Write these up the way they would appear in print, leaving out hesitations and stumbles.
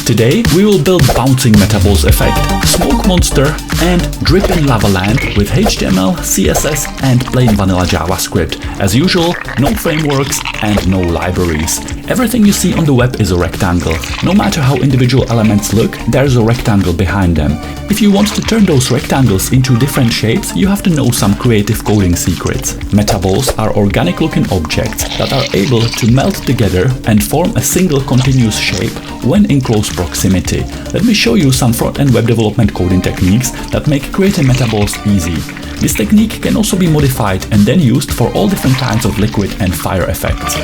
Today we will build bouncing Metaballs Effect, smoke monster and dripping lava land with HTML, CSS and plain vanilla JavaScript. As usual, no frameworks and no libraries. Everything you see on the web is a rectangle. No matter how individual elements look, there's a rectangle behind them. If you want to turn those rectangles into different shapes, you have to know some creative coding secrets. Metaballs are organic looking objects that are able to meld together and form a single continuous shape when in close proximity. Let me show you some front-end web development coding techniques that make creating metaballs easy. This technique can also be modified and then used for all different kinds of liquid and fire effects.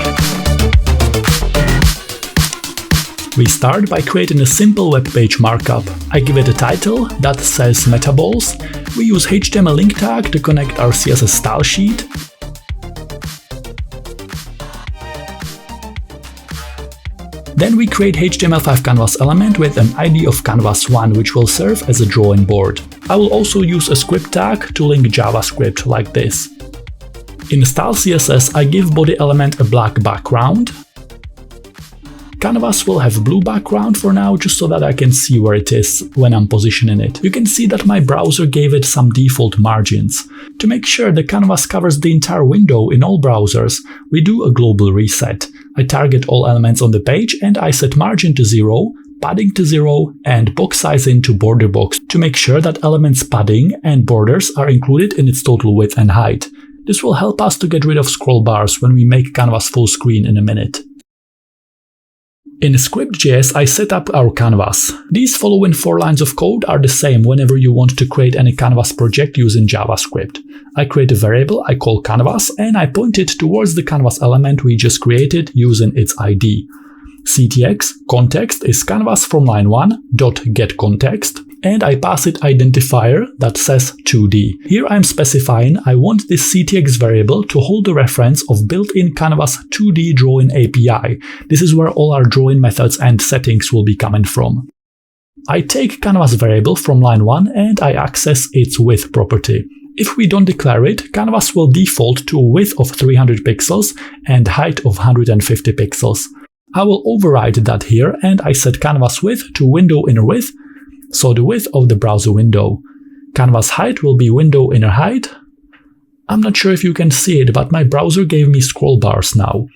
We start by creating a simple web page markup. I give it a title that says Metaballs. We use HTML link tag to connect our CSS style sheet. Then we create HTML5 canvas element with an ID of canvas1, which will serve as a drawing board. I will also use a script tag to link JavaScript like this. In style CSS, I give body element a black background. Canvas will have blue background for now, just so that I can see where it is when I'm positioning it. You can see that my browser gave it some default margins. To make sure the canvas covers the entire window in all browsers, we do a global reset. I target all elements on the page and I set margin to 0, padding to 0 and box sizing to border box to make sure that elements padding and borders are included in its total width and height. This will help us to get rid of scroll bars when we make canvas full screen in a minute. In script.js, I set up our canvas. These following 4 lines of code are the same whenever you want to create any canvas project using JavaScript. I create a variable I call canvas and I point it towards the canvas element we just created using its ID. CTX context is canvas from line 1 dot get context and I pass it identifier that says 2D. Here I'm specifying I want this CTX variable to hold the reference of built-in Canvas 2D drawing API. This is where all our drawing methods and settings will be coming from. I take Canvas variable from line 1 and I access its width property. If we don't declare it, Canvas will default to a width of 300 pixels and height of 150 pixels. I will override that here and I set canvas width to window inner width, so the width of the browser window. Canvas height will be window inner height. I'm not sure if you can see it, but my browser gave me scroll bars now.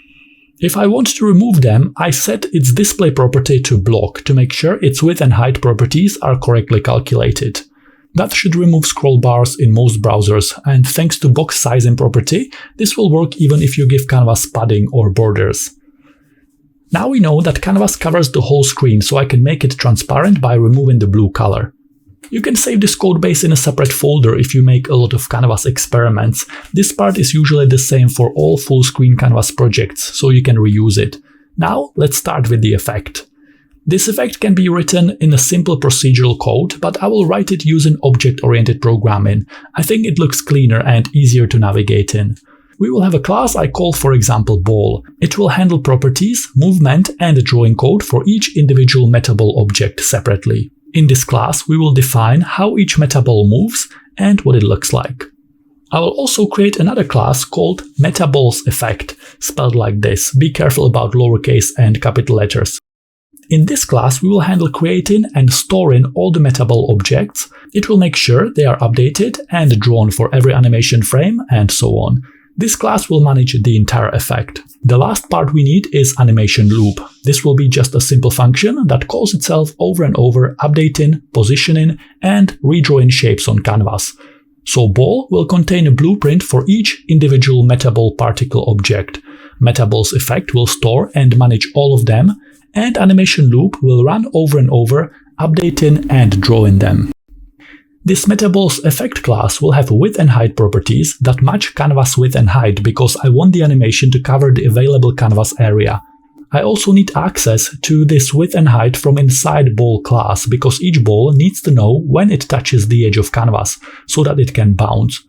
If I want to remove them, I set its display property to block to make sure its width and height properties are correctly calculated. That should remove scroll bars in most browsers, and thanks to box sizing property, this will work even if you give canvas padding or borders. Now we know that canvas covers the whole screen, so I can make it transparent by removing the blue color. You can save this codebase in a separate folder if you make a lot of canvas experiments. This part is usually the same for all full screen canvas projects, so you can reuse it. Now let's start with the effect. This effect can be written in a simple procedural code, but I will write it using object-oriented programming. I think it looks cleaner and easier to navigate in. We will have a class I call, for example, ball. It will handle properties, movement, and drawing code for each individual metaball object separately. In this class, we will define how each metaball moves and what it looks like. I will also create another class called Metaballs Effect, spelled like this. Be careful about lowercase and capital letters. In this class, we will handle creating and storing all the metaball objects. It will make sure they are updated and drawn for every animation frame and so on. This class will manage the entire effect. The last part we need is animation loop. This will be just a simple function that calls itself over and over, updating, positioning, and redrawing shapes on canvas. So ball will contain a blueprint for each individual metaball particle object. Metaballs Effect will store and manage all of them, and animation loop will run over and over, updating and drawing them. This Metaballs Effect class will have width and height properties that match canvas width and height because I want the animation to cover the available canvas area. I also need access to this width and height from inside ball class because each ball needs to know when it touches the edge of canvas so that it can bounce.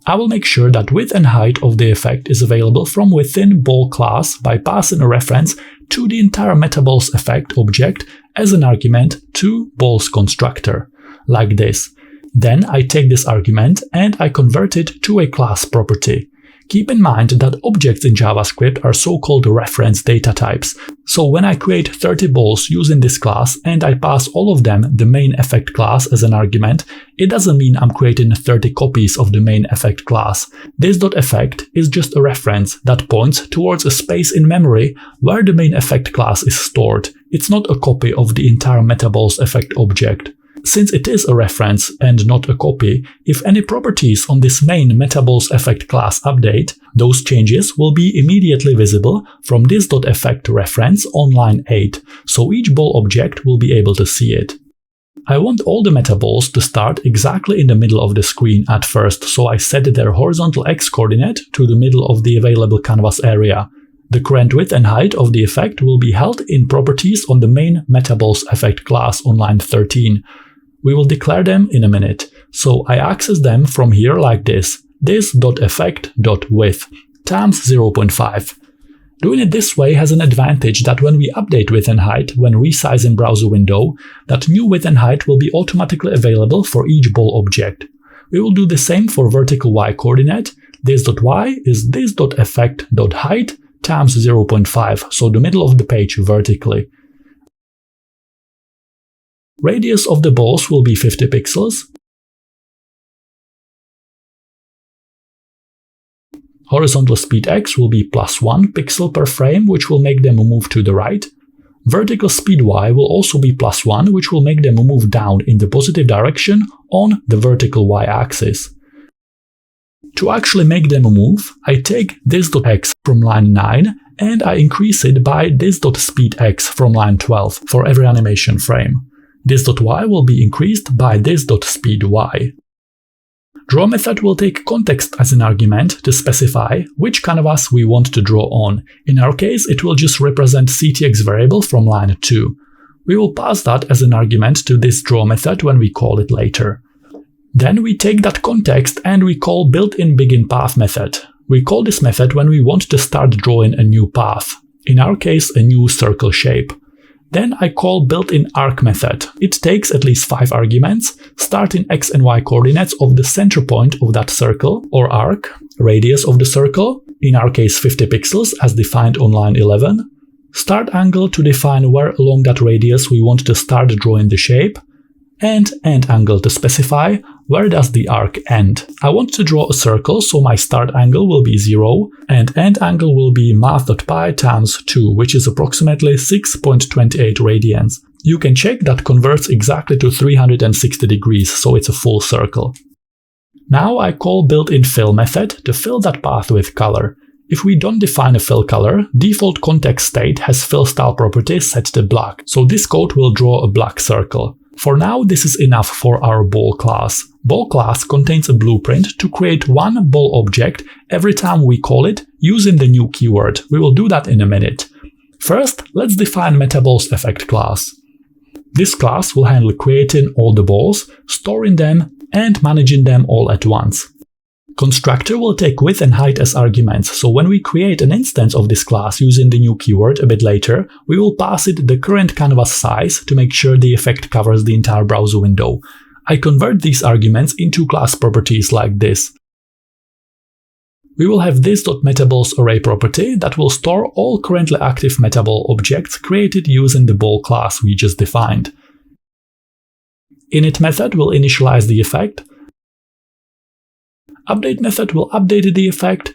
I will make sure that width and height of the effect is available from within ball class by passing a reference to the entire Metaballs Effect object as an argument to ball's constructor, like this. Then I take this argument and I convert it to a class property. Keep in mind that objects in JavaScript are so-called reference data types. So when I create 30 balls using this class and I pass all of them the main effect class as an argument, it doesn't mean I'm creating 30 copies of the main effect class. This.effect is just a reference that points towards a space in memory where the main effect class is stored. It's not a copy of the entire Metaballs Effect object. Since it is a reference and not a copy, if any properties on this main Metaballs Effect class update, those changes will be immediately visible from this.effect reference on line 8, so each ball object will be able to see it. I want all the metaballs to start exactly in the middle of the screen at first, so I set their horizontal x-coordinate to the middle of the available canvas area. The current width and height of the effect will be held in properties on the main Metaballs Effect class on line 13. We will declare them in a minute, so I access them from here like this.effect.width times 0.5. Doing it this way has an advantage that when we update width and height when resizing browser window, that new width and height will be automatically available for each ball object. We will do the same for vertical y coordinate. This.y is this.effect.height times 0.5, so the middle of the page vertically. Radius of the balls will be 50 pixels. Horizontal speed x will be +1 pixel per frame, which will make them move to the right. Vertical speed y will also be +1, which will make them move down in the positive direction on the vertical y-axis. To actually make them move, I take this.x from line 9 and I increase it by this.speedx from line 12 for every animation frame. This.y will be increased by this.speedy. Draw method will take context as an argument to specify which canvas we want to draw on. In our case, it will just represent ctx variable from line 2. We will pass that as an argument to this draw method when we call it later. Then we take that context and we call built-in begin path method. We call this method when we want to start drawing a new path. In our case, a new circle shape. Then I call built-in arc method. It takes at least 5 arguments, starting x and y coordinates of the center point of that circle or arc, radius of the circle, in our case 50 pixels as defined on line 11, start angle to define where along that radius we want to start drawing the shape, and end angle to specify where does the arc end. I want to draw a circle, so my start angle will be 0 and end angle will be math.pi times 2, which is approximately 6.28 radians. You can check that converts exactly to 360 degrees, so it's a full circle. Now I call built-in fill method to fill that path with color. If we don't define a fill color, default context state has fill style property set to black, so this code will draw a black circle. For now, this is enough for our ball class. Ball class contains a blueprint to create one ball object every time we call it using the new keyword. We will do that in a minute. First, let's define Metaballs Effect class. This class will handle creating all the balls, storing them, and managing them all at once. Constructor will take width and height as arguments, so when we create an instance of this class using the new keyword a bit later, we will pass it the current canvas size to make sure the effect covers the entire browser window. I convert these arguments into class properties like this. We will have this.metaballs array property that will store all currently active metaball objects created using the ball class we just defined. Init method will initialize the effect. Update method will update the effect,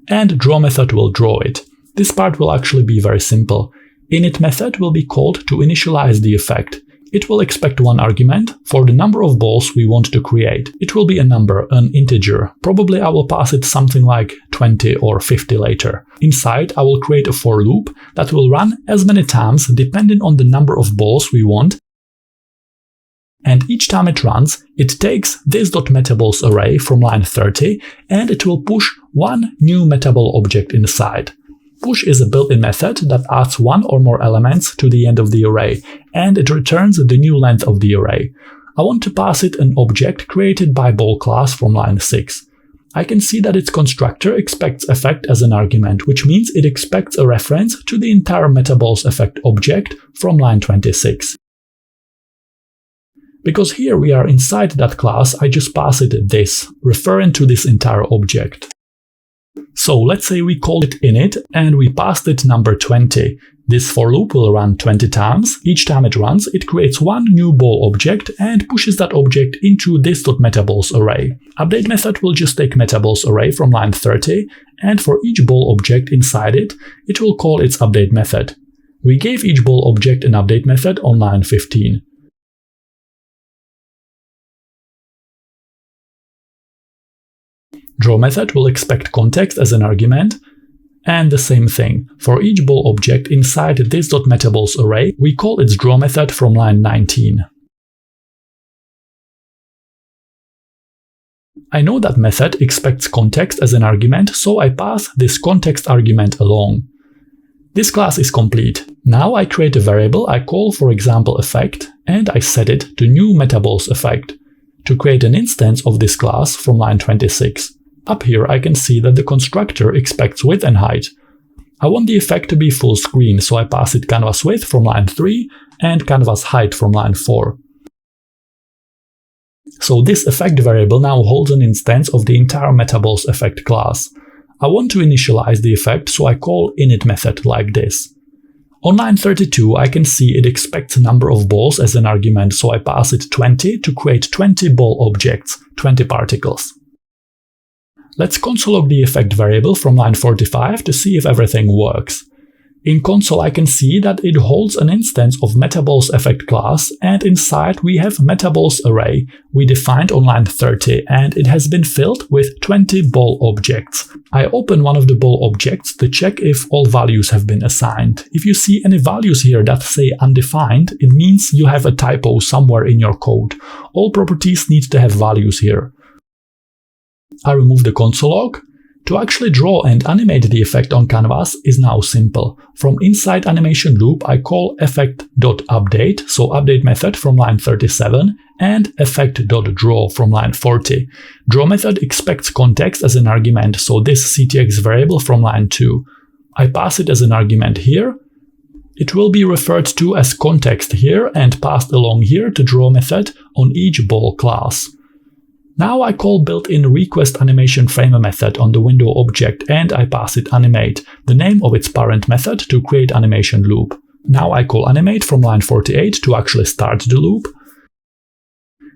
and draw method will draw it. This part will actually be very simple. Init method will be called to initialize the effect. It will expect one argument for the number of balls we want to create. It will be a number, an integer. Probably I will pass it something like 20 or 50 later. Inside, I will create a for loop that will run as many times depending on the number of balls we want. And each time it runs, it takes this.metaballs array from line 30 and it will push one new metaball object inside. Push is a built-in method that adds one or more elements to the end of the array, and it returns the new length of the array. I want to pass it an object created by ball class from line 6. I can see that its constructor expects effect as an argument, which means it expects a reference to the entire Metaballs Effect object from line 26. Because here we are inside that class, I just pass it this, referring to this entire object. So let's say we called it init and we passed it number 20. This for loop will run 20 times. Each time it runs, it creates one new ball object and pushes that object into this.metaballs array. Update method will just take metaballs array from line 30, and for each ball object inside it, it will call its update method. We gave each ball object an update method on line 15. Draw method will expect context as an argument, and the same thing. For each ball object inside this.metaballs array, we call its draw method from line 19. I know that method expects context as an argument, so I pass this context argument along. This class is complete. Now I create a variable I call, for example, effect, and I set it to new Metaballs Effect to create an instance of this class from line 26. Up here I can see that the constructor expects width and height. I want the effect to be full screen, so I pass it canvas width from line 3 and canvas height from line 4. So this effect variable now holds an instance of the entire Metaballs Effect class. I want to initialize the effect, so I call init method like this. On line 32 I can see it expects a number of balls as an argument, so I pass it 20 to create 20 ball objects, 20 particles. Let's console log the effect variable from line 45 to see if everything works. In console I can see that it holds an instance of Metaballs Effect class, and inside we have Metaballs array we defined on line 30, and it has been filled with 20 ball objects. I open one of the ball objects to check if all values have been assigned. If you see any values here that say undefined, it means you have a typo somewhere in your code. All properties need to have values here. I remove the console log. To actually draw and animate the effect on canvas is now simple. From inside animation loop I call effect.update, so update method from line 37, and effect.draw from line 40. Draw method expects context as an argument, so this ctx variable from line 2. I pass it as an argument here. It will be referred to as context here and passed along here to draw method on each ball class. Now I call built-in request animation framer method on the window object and I pass it animate, the name of its parent method, to create animation loop. Now I call animate from line 48 to actually start the loop.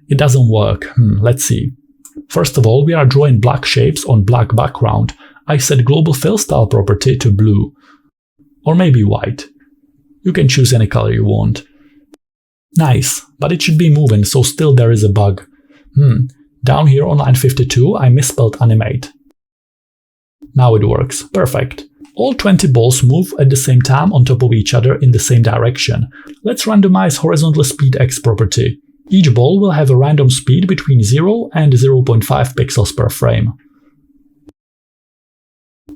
It doesn't work. Let's see. First of all, we are drawing black shapes on black background. I set global fill style property to blue. Or maybe white. You can choose any color you want. Nice, but it should be moving, so still there is a bug. Down here on line 52, I misspelled animate. Now it works. Perfect. All 20 balls move at the same time on top of each other in the same direction. Let's randomize horizontal speed x property. Each ball will have a random speed between 0 and 0.5 pixels per frame.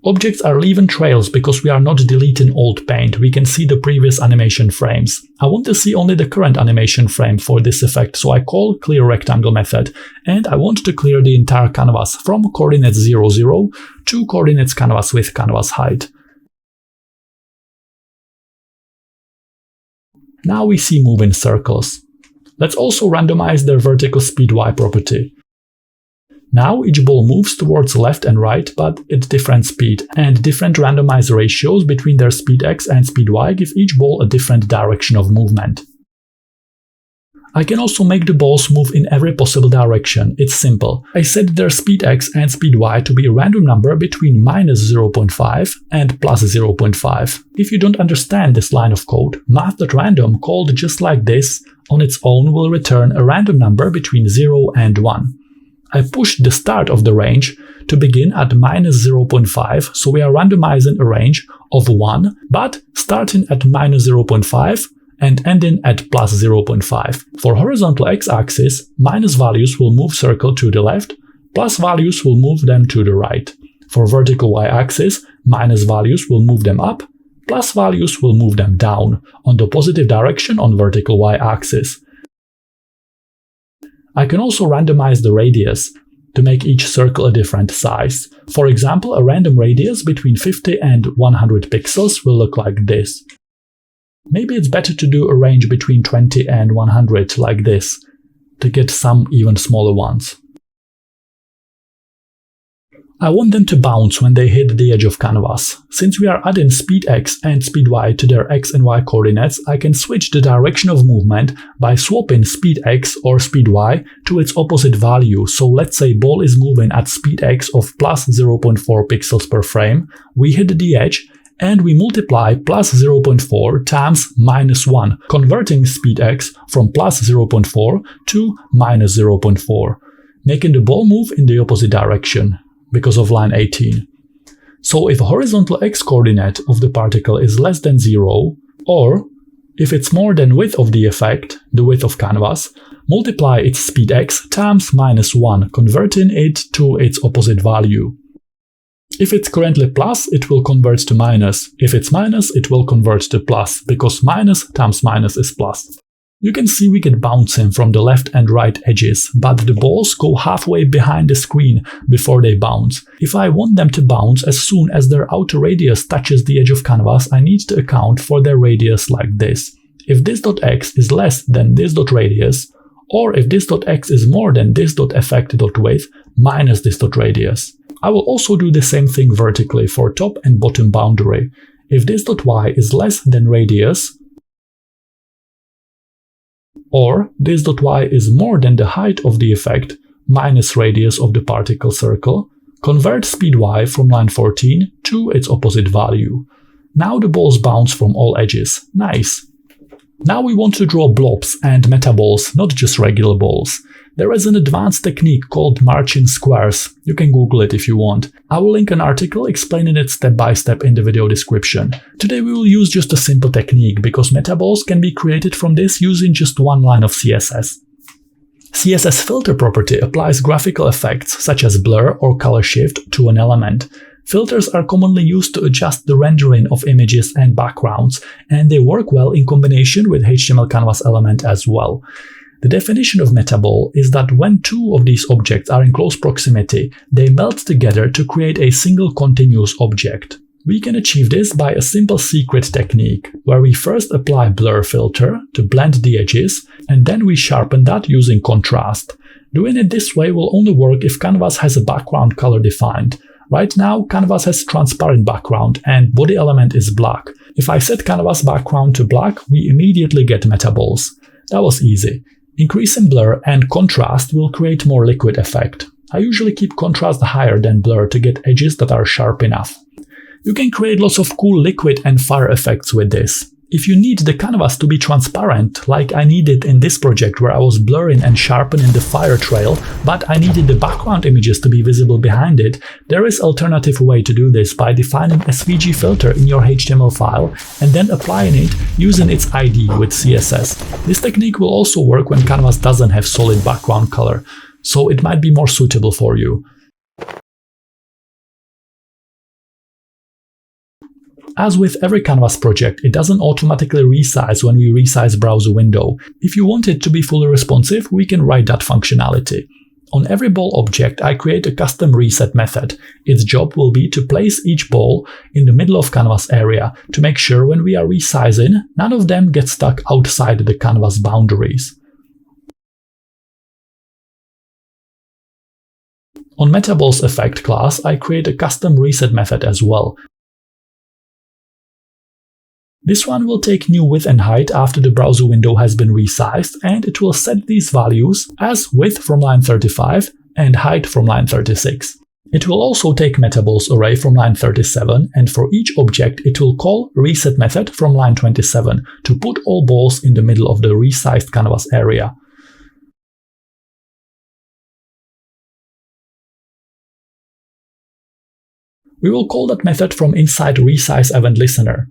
Objects are leaving trails because we are not deleting old paint. We can see the previous animation frames. I want to see only the current animation frame for this effect, so I call clear rectangle method, and I want to clear the entire canvas from coordinates 0, 0 to coordinates canvas width, canvas height. Now we see moving circles. Let's also randomize their vertical speed y property. Now each ball moves towards left and right, but at different speed, and different randomized ratios between their speed x and speed y give each ball a different direction of movement. I can also make the balls move in every possible direction. It's simple. I set their speed x and speed y to be a random number between -0.5 and +0.5. If you don't understand this line of code, math.random called just like this on its own will return a random number between 0 and 1. I pushed the start of the range to begin at -0.5, so we are randomizing a range of 1, but starting at -0.5 and ending at +0.5. For horizontal x-axis, minus values will move circle to the left, plus values will move them to the right. For vertical y-axis, minus values will move them up, plus values will move them down, on the positive direction on vertical y-axis. I can also randomize the radius to make each circle a different size. For example, a random radius between 50 and 100 pixels will look like this. Maybe it's better to do a range between 20 and 100 like this. to get some even smaller ones. I want them to bounce when they hit the edge of canvas. Since we are adding speed x and speed y to their x and y coordinates, I can switch the direction of movement by swapping speed x or speed y to its opposite value. So let's say ball is moving at speed x of plus 0.4 pixels per frame, we hit the edge, and we multiply plus 0.4 times minus 1, converting speed x from plus 0.4 to minus 0.4, making the ball move in the opposite direction because of line 18. So if a horizontal x-coordinate of the particle is less than 0, or if it's more than width of the effect, the width of canvas, multiply its speed x times minus 1, converting it to its opposite value. If it's currently plus, it will convert to minus. If it's minus, it will convert to plus, because minus times minus is plus. You can see we get bouncing from the left and right edges, but the balls go halfway behind the screen before they bounce. If I want them to bounce as soon as their outer radius touches the edge of canvas, I need to account for their radius like this. If this dot x is less than this dot radius, or if this dot x is more than this dot effect dot width minus this dot radius. I will also do the same thing vertically for top and bottom boundary. If this dot y is less than radius, or this dot y is more than the height of the effect minus radius of the particle circle, convert speed y from line 14 to its opposite value. Now the balls bounce from all edges. Nice! Now we want to draw blobs and metaballs, not just regular balls. There is an advanced technique called marching squares. You can Google it if you want. I will link an article explaining it step by step in the video description. Today we will use just a simple technique because metaballs can be created from this using just one line of CSS. CSS filter property applies graphical effects such as blur or color shift to an element. Filters are commonly used to adjust the rendering of images and backgrounds, and they work well in combination with HTML canvas element as well. The definition of metaball is that when two of these objects are in close proximity, they meld together to create a single continuous object. We can achieve this by a simple secret technique, where we first apply blur filter to blend the edges, and then we sharpen that using contrast. Doing it this way will only work if canvas has a background color defined. Right now, canvas has transparent background and body element is black. If I set canvas background to black, we immediately get metaballs. That was easy. Increasing blur and contrast will create more liquid effect. I usually keep contrast higher than blur to get edges that are sharp enough. You can create lots of cool liquid and fire effects with this. If you need the canvas to be transparent, like I needed in this project where I was blurring and sharpening the fire trail, but I needed the background images to be visible behind it, there is an alternative way to do this by defining a SVG filter in your HTML file and then applying it using its ID with CSS. This technique will also work when canvas doesn't have solid background color, so it might be more suitable for you. As with every canvas project, it doesn't automatically resize when we resize browser window. If you want it to be fully responsive, we can write that functionality. On every ball object, I create a custom reset method. Its job will be to place each ball in the middle of canvas area to make sure when we are resizing, none of them get stuck outside the canvas boundaries. On Metaballs Effect class, I create a custom reset method as well. This one will take new width and height after the browser window has been resized, and it will set these values as width from line 35 and height from line 36. It will also take metaballs array from line 37, and for each object it will call reset method from line 27 to put all balls in the middle of the resized canvas area. We will call that method from inside resize event listener.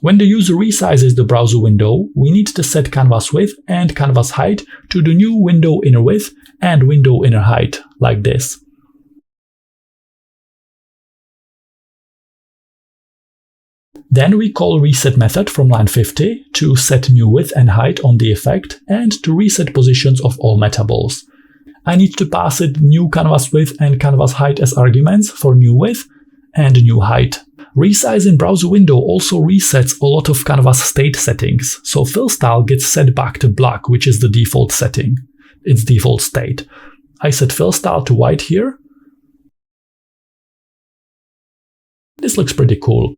When the user resizes the browser window, we need to set canvas width and canvas height to the new window inner width and window inner height, like this. Then we call reset method from line 50 to set new width and height on the effect and to reset positions of all metaballs. I need to pass it new canvas width and canvas height as arguments for new width and new height. Resize in browser window also resets a lot of canvas state settings, so fill style gets set back to black, which is the default setting, its default state. I set fill style to white here. This looks pretty cool.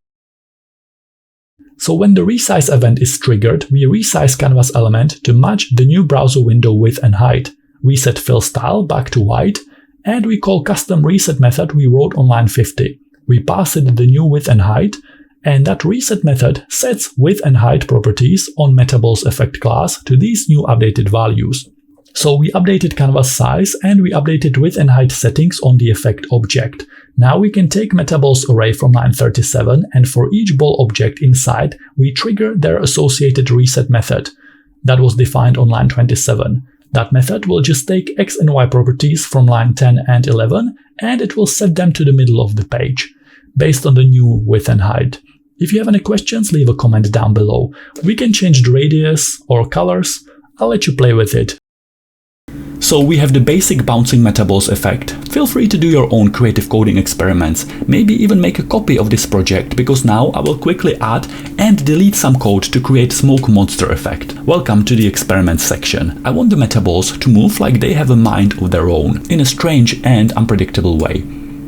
So when the resize event is triggered, we resize canvas element to match the new browser window width and height. We set fill style back to white, and we call custom reset method we wrote on line 50. We pass it the new width and height, and that reset method sets width and height properties on Metaballs Effect class to these new updated values. So we updated canvas size and we updated width and height settings on the effect object. Now we can take Metaballs array from line 37, and for each ball object inside, we trigger their associated reset method. That was defined on line 27. That method will just take X and Y properties from line 10 and 11, and it will set them to the middle of the page, based on the new width and height. If you have any questions, leave a comment down below. We can change the radius or colors. I'll let you play with it. So we have the basic bouncing Metaballs effect. Feel free to do your own creative coding experiments, maybe even make a copy of this project, because now I will quickly add and delete some code to create smoke monster effect. Welcome to the experiments section. I want the Metaballs to move like they have a mind of their own, in a strange and unpredictable way.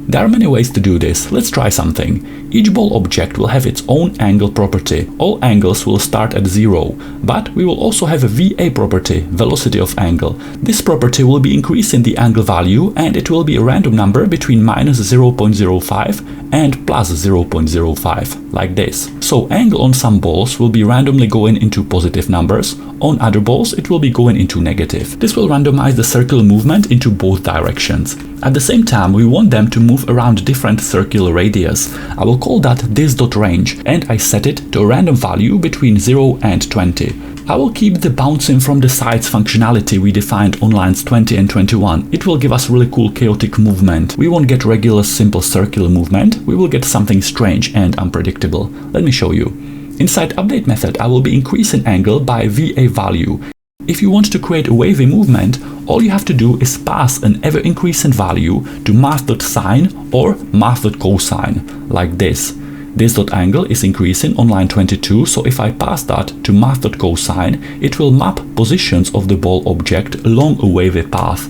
There are many ways to do this. Let's try something. Each ball object will have its own angle property. All angles will start at 0, but we will also have a VA property, velocity of angle. This property will be increasing the angle value, and it will be a random number between -0.05 and +0.05, like this. So angle on some balls will be randomly going into positive numbers, on other balls it will be going into negative. This will randomize the circular movement into both directions. At the same time, we want them to move around different circular radius. I will call that this.range, and I set it to a random value between 0 and 20. I will keep the bouncing from the sides functionality we defined on lines 20 and 21. It will give us really cool chaotic movement. We won't get regular simple circular movement, we will get something strange and unpredictable. Let me show you. Inside update method, I will be increasing angle by VA value. If you want to create a wavy movement, all you have to do is pass an ever-increasing value to math.sine or math.cosine, like this. This.angle is increasing on line 22, so if I pass that to math.cosine, it will map positions of the ball object along a wavy path.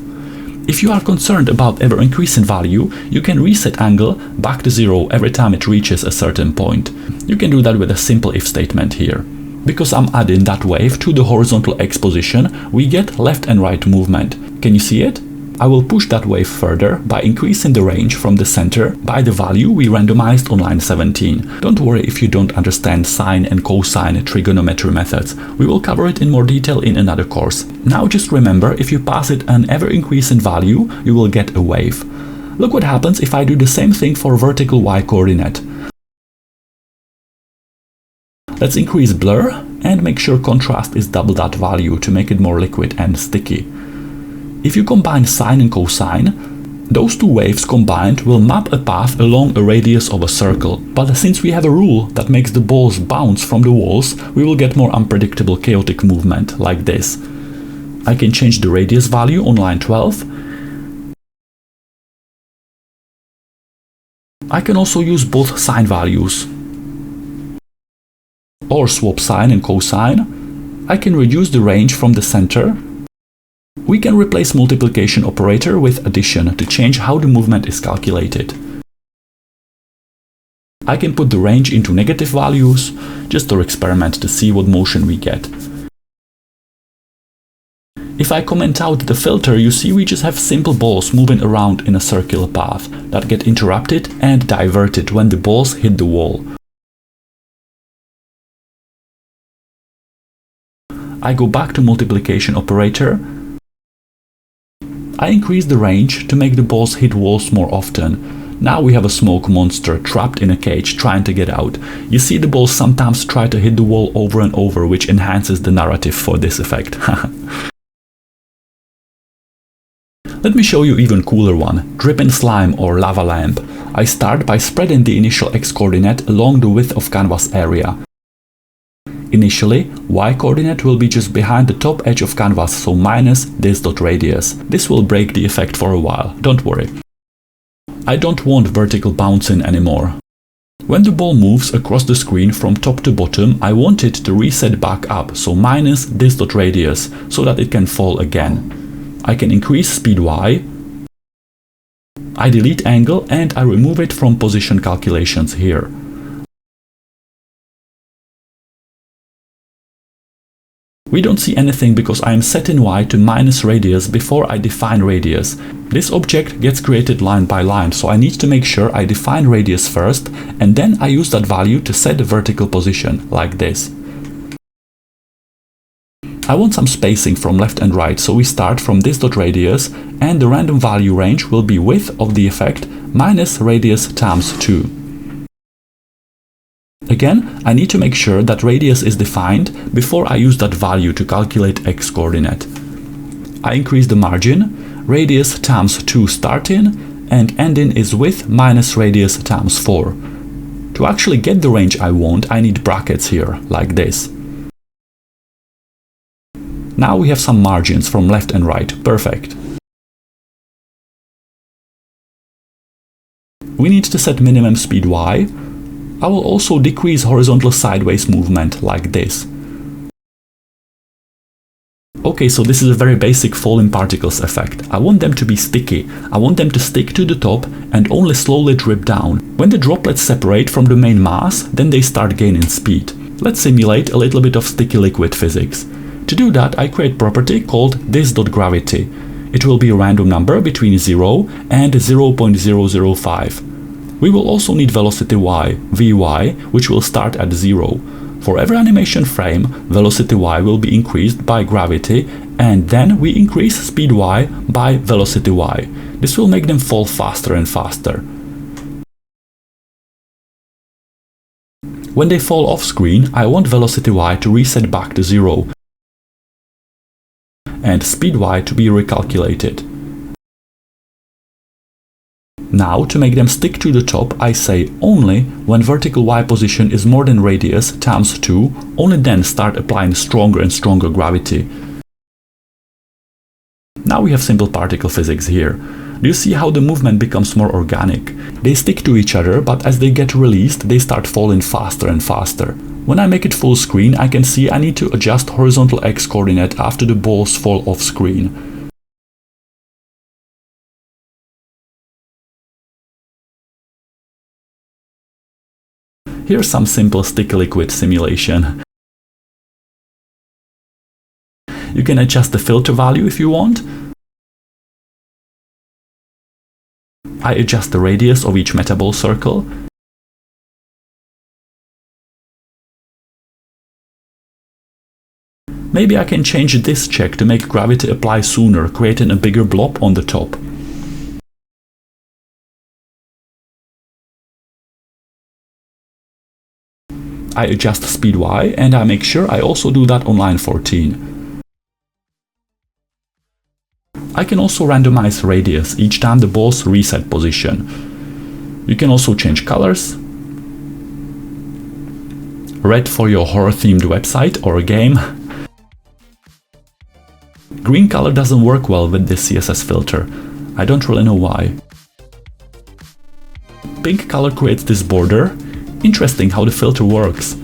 If you are concerned about ever-increasing value, you can reset angle back to 0 every time it reaches a certain point. You can do that with a simple if statement here. Because I'm adding that wave to the horizontal X position, we get left and right movement. Can you see it? I will push that wave further by increasing the range from the center by the value we randomized on line 17. Don't worry if you don't understand sine and cosine trigonometry methods. We will cover it in more detail in another course. Now just remember, if you pass it an ever-increasing value, you will get a wave. Look what happens if I do the same thing for vertical Y coordinate. Let's increase blur and make sure contrast is double that value to make it more liquid and sticky. If you combine sine and cosine, those two waves combined will map a path along a radius of a circle. But since we have a rule that makes the balls bounce from the walls, we will get more unpredictable chaotic movement, like this. I can change the radius value on line 12. I can also use both sine values, or swap sine and cosine. I can reduce the range from the center. We can replace multiplication operator with addition to change how the movement is calculated. I can put the range into negative values, just to experiment to see what motion we get. If I comment out the filter, you see we just have simple balls moving around in a circular path that get interrupted and diverted when the balls hit the wall. I go back to multiplication operator. I increase the range to make the balls hit walls more often. Now we have a smoke monster trapped in a cage trying to get out. You see the balls sometimes try to hit the wall over and over, which enhances the narrative for this effect. Let me show you even cooler one, dripping slime or lava lamp. I start by spreading the initial X coordinate along the width of canvas area. Initially, Y coordinate will be just behind the top edge of canvas, so minus this.radius. This will break the effect for a while, don't worry. I don't want vertical bouncing anymore. When the ball moves across the screen from top to bottom, I want it to reset back up, so minus this.radius, so that it can fall again. I can increase speed y, I delete angle and I remove it from position calculations here. We don't see anything because I am setting y to minus radius before I define radius. This object gets created line by line, so I need to make sure I define radius first, and then I use that value to set the vertical position, like this. I want some spacing from left and right, so we start from this.radius, and the random value range will be width of the effect minus radius times 2. Again, I need to make sure that radius is defined before I use that value to calculate x coordinate. I increase the margin, radius times 2 starting, and ending is width minus radius times 4. To actually get the range I want, I need brackets here, like this. Now we have some margins from left and right, perfect. We need to set minimum speed y. I will also decrease horizontal sideways movement, like this. Okay, so this is a very basic falling particles effect. I want them to be sticky. I want them to stick to the top and only slowly drip down. When the droplets separate from the main mass, then they start gaining speed. Let's simulate a little bit of sticky liquid physics. To do that, I create a property called this.gravity. It will be a random number between 0 and 0.005. We will also need velocity y, Vy, which will start at 0. For every animation frame, velocity y will be increased by gravity, and then we increase speed y by velocity y. This will make them fall faster and faster. When they fall off screen, I want velocity y to reset back to 0, and speed y to be recalculated. Now, to make them stick to the top, I say only when vertical y position is more than radius times 2, only then start applying stronger and stronger gravity. Now we have simple particle physics here. Do you see how the movement becomes more organic? They stick to each other, but as they get released, they start falling faster and faster. When I make it full screen, I can see I need to adjust horizontal x coordinate after the balls fall off screen. Here's some simple sticky liquid simulation. You can adjust the filter value if you want. I adjust the radius of each metaball circle. Maybe I can change this check to make gravity apply sooner, creating a bigger blob on the top. I adjust speed y, and I make sure I also do that on line 14. I can also randomize radius each time the balls reset position. You can also change colors. Red for your horror-themed website or a game. Green color doesn't work well with this CSS filter. I don't really know why. Pink color creates this border. Interesting how the filter works.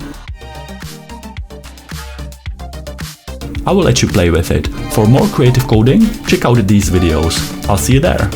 I will let you play with it. For more creative coding, check out these videos. I'll see you there.